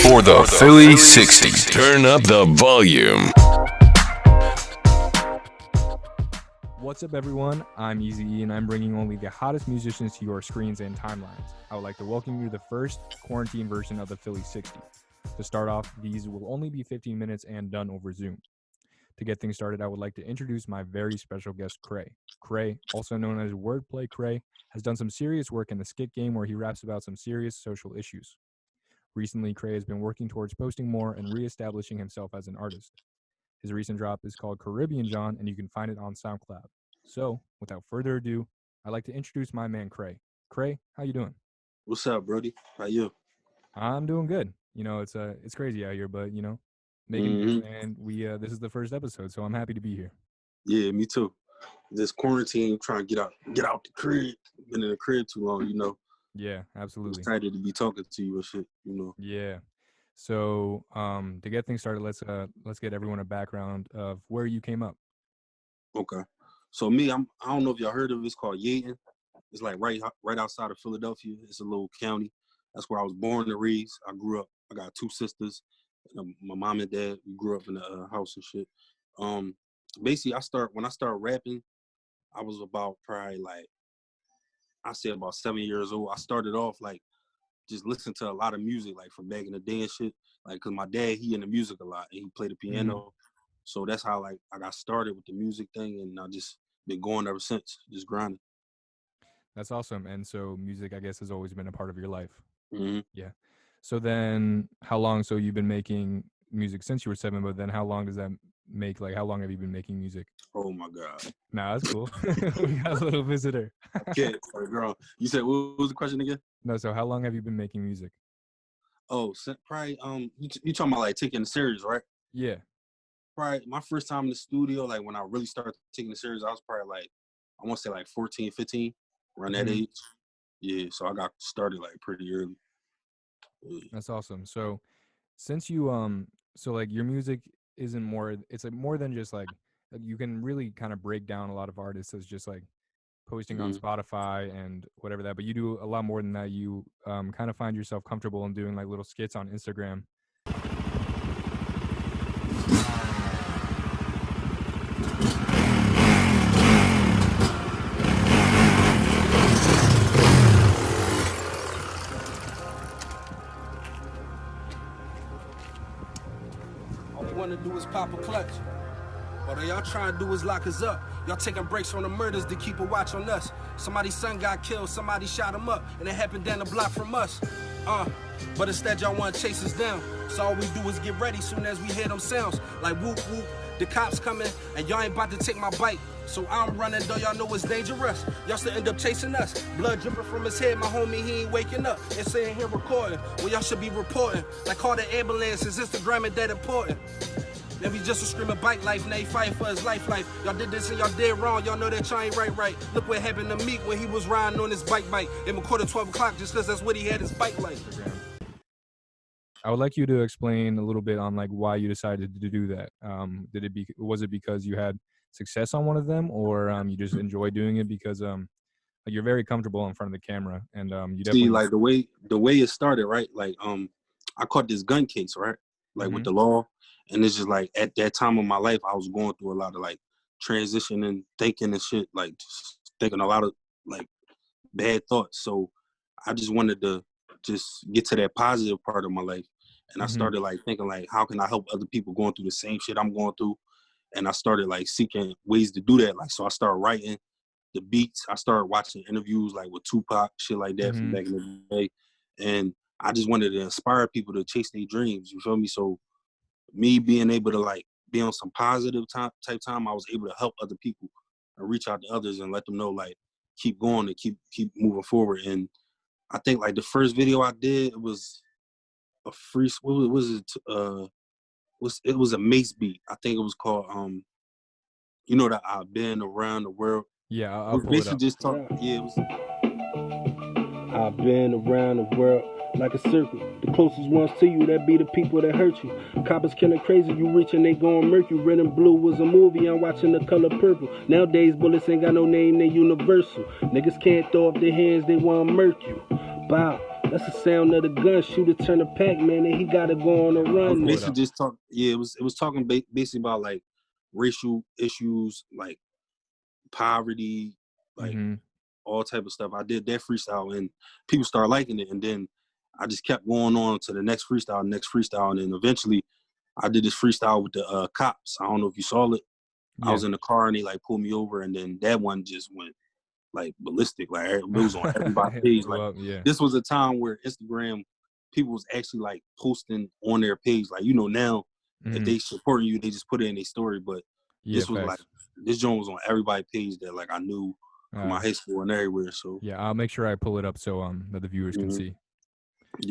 for the Philly 60. Turn up the volume. What's up, everyone? I'm Easy E, and I'm bringing only the hottest musicians to your screens and timelines. I would like to welcome you to the first quarantine version of the Philly 60. To start off, these will only be 15 minutes and done over Zoom. To get things started, I would like to introduce my very special guest, Cray. Cray, also known as Wordplay Cray, has done some serious work in the skit game where he raps about some serious social issues. Recently, Cray has been working towards posting more and reestablishing himself as an artist. His recent drop is called Caribbean John, and you can find it on SoundCloud. So, without further ado, I'd like to introduce my man, Cray. Cray, how you doing? What's up, Brody? How you? I'm doing good. You know, it's crazy out here, but you know, making and we this is the first episode, so I'm happy to be here. Yeah, me too. This quarantine, trying to get out the crib. Been in the crib too long, you know. Yeah, absolutely. Excited to be talking to you and shit, you know. Yeah. So, to get things started, let's get everyone a background of where you came up. Okay. So me, I don't know if y'all heard of it. It's called Yaden. It's like right outside of Philadelphia. It's a little county. That's where I was born and raised. I grew up. I got two sisters. My mom and dad, we grew up in the house and shit. Basically, when I started rapping, I was about probably like, I say about 7 years old. I started off like just listening to a lot of music, like from back in the day and shit. Like, cause my dad, he into music a lot, and he played the piano. Mm-hmm. So that's how like I got started with the music thing, and I just been going ever since, just grinding. That's awesome. And so music, I guess, has always been a part of your life. Mm-hmm. Yeah. So then how long, so you've been making music since you were 7, but then how long does that make, like, how long have you been making music? Oh my God. Nah, that's cool. We got a little visitor. Okay, girl. You said, what was the question again? No, so how long have you been making music? Oh, probably, you talking about like taking it serious, right? Yeah. Probably my first time in the studio, like when I really started taking it serious, I was probably like, I want to say like 14, 15, around that age. Yeah, so I got started like pretty early. Yeah. That's awesome. So since you, so like your music isn't more, it's like more than just like, you can really kind of break down a lot of artists as just like posting on Spotify and whatever that, but you do a lot more than that. You kind of find yourself comfortable in doing like little skits on Instagram. To do is pop a clutch. All y'all trying to do is lock us up. Y'all taking breaks from the murders to keep a watch on us. Somebody's son got killed, somebody shot him up, and it happened down the block from us. But instead y'all want to chase us down. So all we do is get ready soon as we hear them sounds. Like whoop whoop, the cops coming, and y'all ain't about to take my bite. So I'm running, though y'all know it's dangerous. Y'all still end up chasing us. Blood dripping from his head, my homie, he ain't waking up. And saying here recording, when y'all should be reporting. Like call the ambulance, is Instagram and that important? Then we just a screaming bike life, and they fight for his life. Y'all did this and y'all did wrong, y'all know that y'all ain't right. Look what happened to Meek when he was riding on his bike. It recorded 12 o'clock just cause that's what he had his bike like. I would like you to explain a little bit on like why you decided to do that. Was it because you had success on one of them, or you just enjoy doing it because like you're very comfortable in front of the camera, and you definitely see like the way it started, right? Like I caught this gun case, right? Like with the law, and it's just like at that time of my life I was going through a lot of like transition and thinking and shit, like just thinking a lot of like bad thoughts. So I just wanted to just get to that positive part of my life, and I started like thinking like, how can I help other people going through the same shit I'm going through? And I started like seeking ways to do that. Like, so I started writing the beats. I started watching interviews like with Tupac, shit like that from back in the day. And I just wanted to inspire people to chase their dreams. You feel me? So me being able to like be on some positive type time, I was able to help other people and reach out to others and let them know like, keep going and keep moving forward. And I think like the first video I did, it was a free, what was it? It was a Mace beat. I think it was called you know that I've been around the world. Yeah, I'll pull it up. Just talk. Yeah, it was. I've been around the world like a circle. The closest ones to you, that be the people that hurt you. Coppers killing crazy, you rich and they going mercury. Red and blue was a movie, I'm watching The Color Purple. Nowadays bullets ain't got no name, they universal. Niggas can't throw up their hands, they want to murk you. Bow. That's the sound of the gun. Shooter turn the Pac-Man, and he gotta go on a run. Basically, just talk. Yeah, it was talking basically about like racial issues, like poverty, like all type of stuff. I did that freestyle, and people started liking it, and then I just kept going on to the next freestyle, and then eventually I did this freestyle with the cops. I don't know if you saw it. I was in the car and they like pulled me over, and then that one just went like ballistic. Like it was on everybody's page. Like this was a time where Instagram people was actually like posting on their page. Like now if they supporting you, they just put it in their story. But this was like this joint was on everybody's page that like I knew from my high school and everywhere. So I'll make sure I pull it up so that the viewers can see.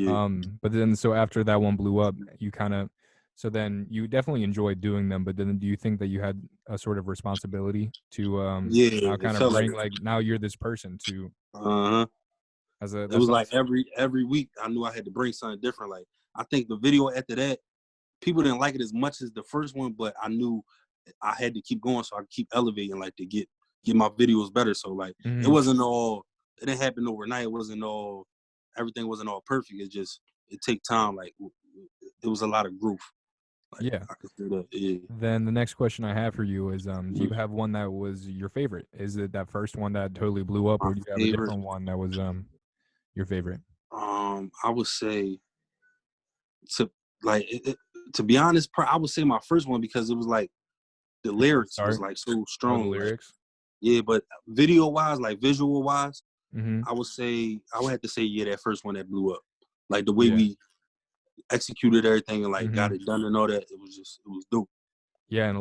But then so after that one blew up, you kind of. So then you definitely enjoyed doing them, but then do you think that you had a sort of responsibility to now kind of bring like now you're this person to as a it was like every week I knew I had to bring something different. Like I think the video after that, people didn't like it as much as the first one, but I knew I had to keep going so I could keep elevating like to get my videos better. So like it didn't happen overnight. Everything wasn't all perfect. It take time. Like it was a lot of growth. Like, I could say that, Then the next question I have for you is, do you have one that was your favorite? Is it that first one that totally blew up, or do you have a different one that was your favorite? I would say to be honest, I would say my first one because it was like the lyrics was like so strong. The lyrics. Like, but video wise, like visual wise, I would have to say that first one that blew up. Like the way we executed everything and like got it done and all that, it was dope. Yeah, and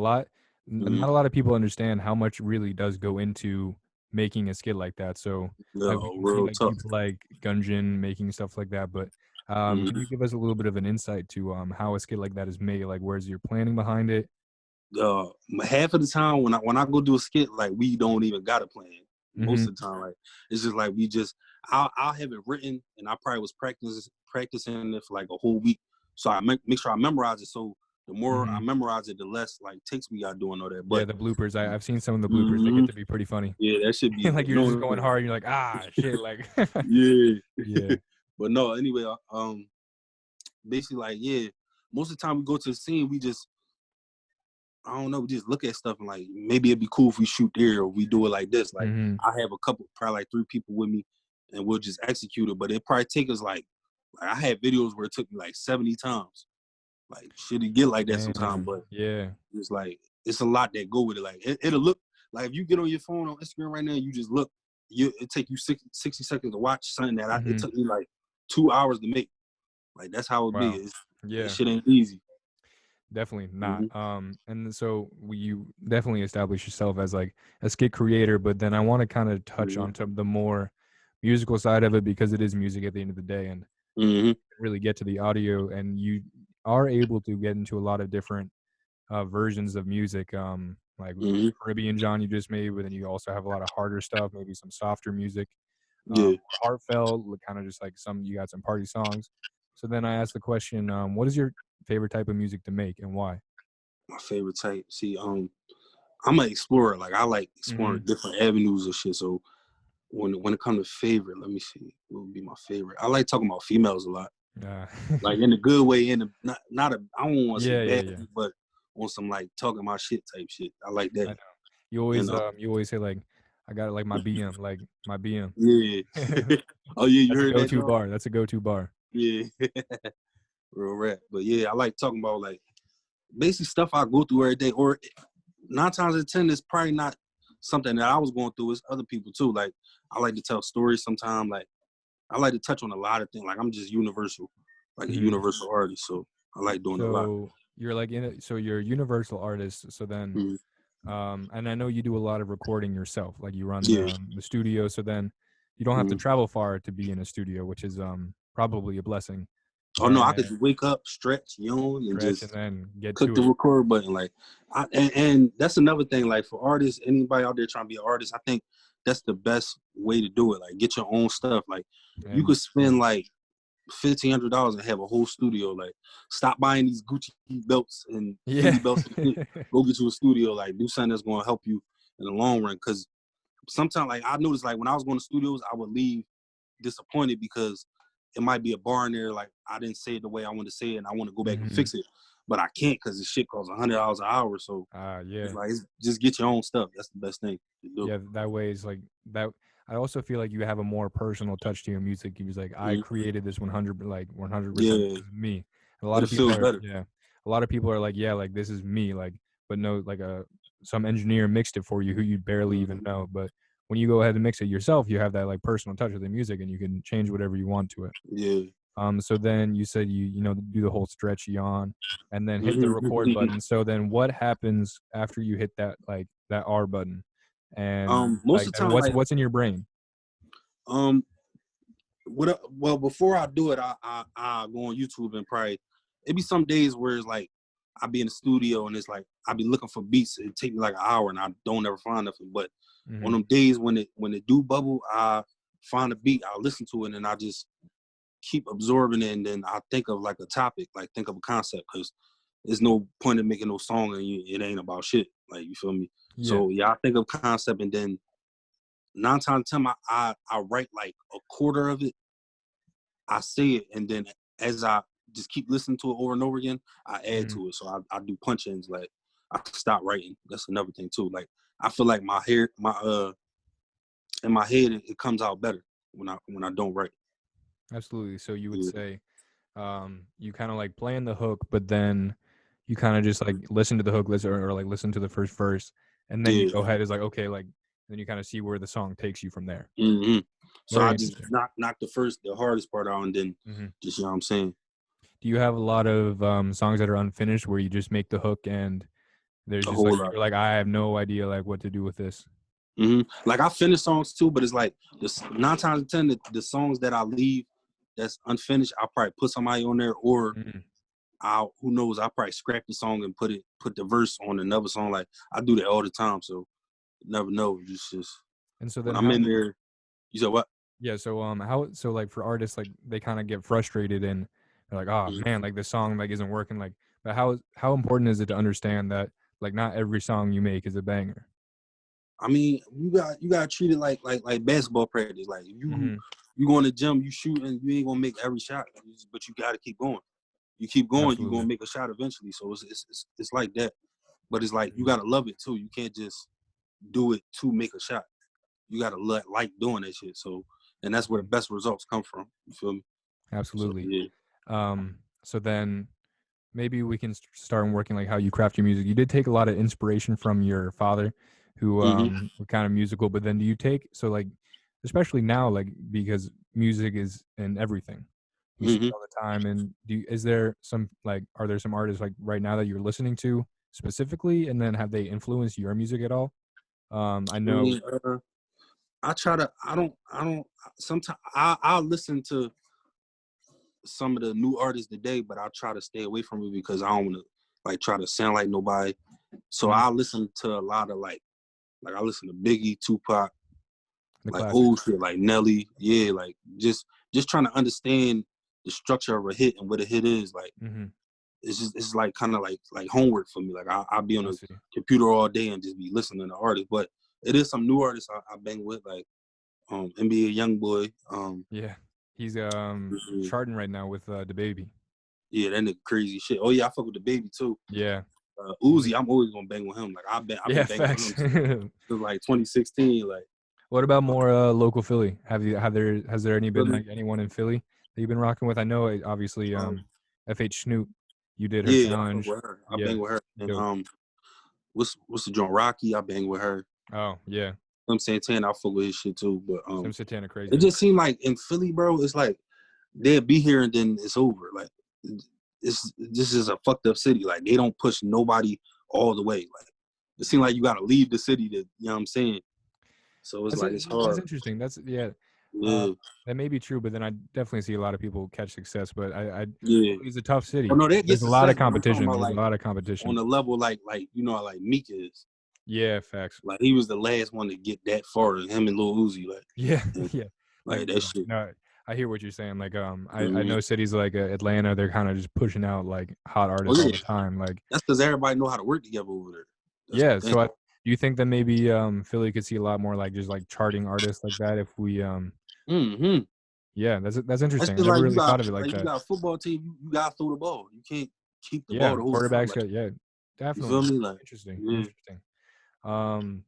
not a lot of people understand how much really does go into making a skit like that. So like, real tough. People like Gungeon making stuff like that, but can you give us a little bit of an insight to how a skit like that is made? Like, where's your planning behind it? Half of the time when I go do a skit, like we don't even got a plan. Most of the time, like it's just like I'll have it written, and I probably was practicing it for like a whole week. So I make sure I memorize it. So the more I memorize it, the less like takes me out doing all that. But the bloopers, I've seen some of the bloopers. They get to be pretty funny. Yeah, that should be like you're just going hard. And you're like shit, like yeah. But no, anyway, basically like most of the time we go to the scene, we just I don't know, we just look at stuff and like maybe it'd be cool if we shoot there or we do it like this. Like I have a couple, probably like 3 people with me, and we'll just execute it. But it probably take us like I had videos where it took me like 70 times. Like shit, it get like that sometimes, but it's like it's a lot that go with it. Like it'll look like if you get on your phone on Instagram right now, you just look. It take you 60 seconds to watch something that it took me like 2 hours to make. Like that's how it be. That shit ain't easy. Definitely not. And so you definitely establish yourself as like a skit creator, but then I want to kind of touch on the more musical side of it because it is music at the end of the day, and really get to the audio, and you are able to get into a lot of different versions of music, like Caribbean John you just made, but then you also have a lot of harder stuff, maybe some softer music, heartfelt, kind of just like you got some party songs. So then I asked the question, what is your favorite type of music to make and why? My favorite type, see, I'm an explorer. Like I like exploring different avenues of shit. So when it comes to favorite, let me see, what would be my favorite? I like talking about females a lot. Like in a good way, in a not a I don't want to say bad, but on some like talking my shit type shit. I like that. I know. You always say like I got it like my BM, like my BM. Yeah. Oh yeah, you heard that go-to bar. That's a go-to bar. Yeah. Real rap. But yeah, I like talking about like basically stuff I go through every day, or 9 times out of 10 it's probably not something that I was going through, it's other people too. Like I like to tell stories sometimes, like I like to touch on a lot of things. Like I'm just universal, like a universal artist. So I like doing a lot. You're like so you're a universal artist. So then and I know you do a lot of recording yourself. Like you run the studio, so then you don't have to travel far to be in a studio, which is probably a blessing. Oh no, I could just wake up, stretch, yawn, and just then click the record button. Like, and that's another thing. Like for artists, anybody out there trying to be an artist, I think that's the best way to do it. Like, get your own stuff. Like, you could spend like $1,500 and have a whole studio. Like, stop buying these Gucci belts and Fendi belts. And go get you a studio. Like, do something that's going to help you in the long run. Because sometimes, like I noticed, like when I was going to studios, I would leave disappointed because it might be a bar in there, like I didn't say it the way I want to say it, and I want to go back and fix it, but I can't because the shit costs $100 an hour. So it's like just get your own stuff. That's the best thing to do. Yeah, that way is like that. I also feel like you have a more personal touch to your music. You was like, I created this 100% me. A lot of people are, a lot of people are like, yeah, like this is me, like, but no, like some engineer mixed it for you who you barely even know. But when you go ahead and mix it yourself, you have that like personal touch with the music, and you can change whatever you want to it. Yeah. So then you said you know do the whole stretch yawn, and then hit the record button. So then what happens after you hit that that R button? And most of the time, what's in your brain? Well, before I do it, I go on YouTube and probably it be some days where it's like I be in the studio and it's like I be looking for beats. It take me like an hour and I don't ever find nothing. But on them days when it do bubble, I find a beat, I listen to it, and I just keep absorbing it. And then I think of like a topic, like think of a concept, because there's no point in making no song and it ain't about shit. Like, you feel me? Yeah. So I think of concept, and then 9 times out of 10 I write like a quarter of it. I say it, and then as I just keep listening to it over and over again, I add to it. So I do punch-ins. Like, I stop writing. That's another thing too. Like, I feel like in my head it comes out better when I don't write. Absolutely. So you would say you kind of like playing the hook, but then you kind of just like listen to the hook, or like listen to the first verse, and then you go ahead is like, okay, like then you kind of see where the song takes you from there. So I just knock the hardest part out, and then just, you know what I'm saying. Do you have a lot of songs that are unfinished where you just make the hook and there's just like you're like, I have no idea like what to do with this? Like, I finish songs too, but it's like 9 times out of 10 the songs that I leave that's unfinished, I'll probably put somebody on there, or who knows, I'll probably scrap the song and put the verse on another song. Like, I do that all the time, so you never know. Just and so then when I'm in there. You said what? Yeah, so so like for artists, like they kind of get frustrated and they're like, oh man, like this song like isn't working. Like, but how important is it to understand that like not every song you make is a banger? I mean, you got to treat it like basketball practice. Like, if you go in the gym, you shoot, and you ain't gonna make every shot, but you got to keep going. You keep going, you're gonna make a shot eventually. So it's like that. But it's like you gotta love it too. You can't just do it to make a shot. You gotta like doing that shit. So, and that's where the best results come from. You feel me? Absolutely. So, so then maybe we can start working like how you craft your music. You did take a lot of inspiration from your father, who were kind of musical. But then do you take, so like, especially now, like, because music is in everything, you see it all the time. And are there some artists like right now that you're listening to specifically, and then have they influenced your music at all? I know. I try to. I don't. Sometimes I'll listen to some of the new artists today, but I try to stay away from it because I don't want to like try to sound like nobody. So I listen to a lot of like I listen to Biggie, Tupac, like old shit, like Nelly. Yeah, like just trying to understand the structure of a hit and what a hit is. Like it's like kind of like homework for me. Like I'll be on the computer all day and just be listening to artists. But it is some new artists I bang with, like NBA Youngboy. Yeah, he's charting right now with the Baby. Yeah, that nigga crazy shit. Oh yeah, I fuck with the Baby too. Yeah. Uzi, I'm always gonna bang with him. Like I've been banging with him since like 2016. Like, what about more local Philly? Has there been like anyone in Philly that you've been rocking with? I know obviously FH Snoop, you did her challenge. I bang with her. And what's the joint, Rocky? I bang with her. Oh yeah. Some Santana, I fuck with his shit too. But some Santana crazy. It just seemed like in Philly, bro, it's like they'll be here and then it's over. Like this is a fucked up city. Like, they don't push nobody all the way. Like, it seems like you gotta leave the city to, you know what I'm saying? So it's hard. That's interesting. That may be true, but then I definitely see a lot of people catch success. But it's a tough city. Oh, no, there's a lot of competition. There's a lot of competition on the level like you know, like Meek is. Yeah, facts. Like, he was the last one to get that far. Him and Lil Uzi, like. Yeah. Like that shit. No, I hear what you're saying. Like, I know cities like Atlanta, they're kind of just pushing out like hot artists all the time. Like, that's because everybody know how to work together over there. So do you think that maybe Philly could see a lot more like just like charting artists like that if we Yeah, that's That's interesting. I just never like really thought of it like you that. got a football team, you gotta throw the ball. You can't keep the Yeah, ball the whole time. quarterbacks Like, got you definitely feel me? Like, interesting. yeah. Interesting.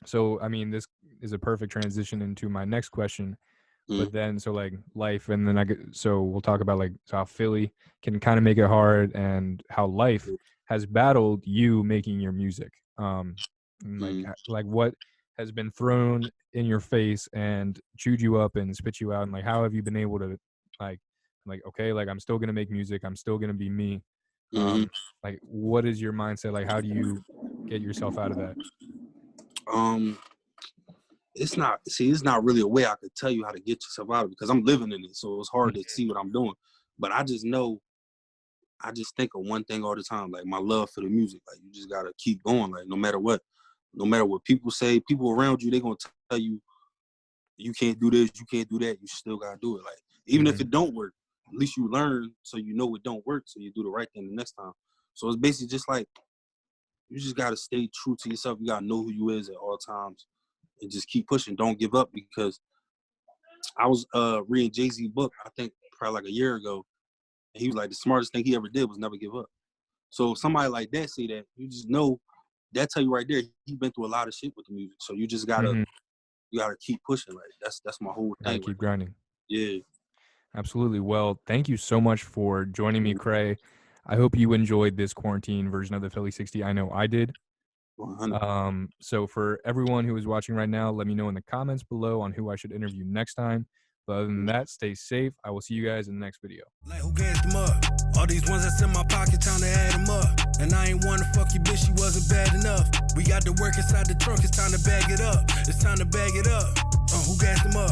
So I mean, this is a perfect transition into my next question. Mm, But then, so like life, and then so we'll talk about like how Philly can kind of make it hard, and how life has battled you making your music. And mm. like what has been thrown in your face and chewed you up and spit you out, and like how have you been able to like okay, like I'm still gonna make music, I'm still gonna be me. Mhm. Like what is your mindset? Like how do you get yourself out of that? Um, it's not really a way I could tell you how to get yourself out of it because I'm living in it, so it's hard to see what I'm doing. But I just know, I just think of one thing all the time, like my love for the music. Like you just gotta keep going, like no matter what people say, people around you, they gonna tell you you can't do this, you can't do that. You still gotta do it. Like even if Mhm. it don't work, at least you learn, so you know it don't work, so you do the right thing the next time. So it's basically just like you just gotta stay true to yourself. You gotta know who you is at all times, and just keep pushing. Don't give up because I was reading Jay-Z book, I think probably like a year ago, and he was like the smartest thing he ever did was never give up. So if somebody like that say that, you just know that tell you right there he been through a lot of shit with the music. So you just gotta Mhm. keep pushing. Like that's my whole Gotta thing. keep Like, grinding. yeah. Absolutely. Well, thank you so much for joining me, Mm, Cray. I hope you enjoyed this quarantine version of the Philly 60. I know I did. 100. So for everyone who is watching right now, let me know in the comments below on who I should interview next time. But other than that, stay safe. I will see you guys in the next video. Like who gassed them up? All these ones that's in my pocket, time to add them up. And I ain't wanna fuck you, bitch, she wasn't bad enough. We got the work inside the trunk, it's time to bag it up. It's time to bag it up. Who gassed them up?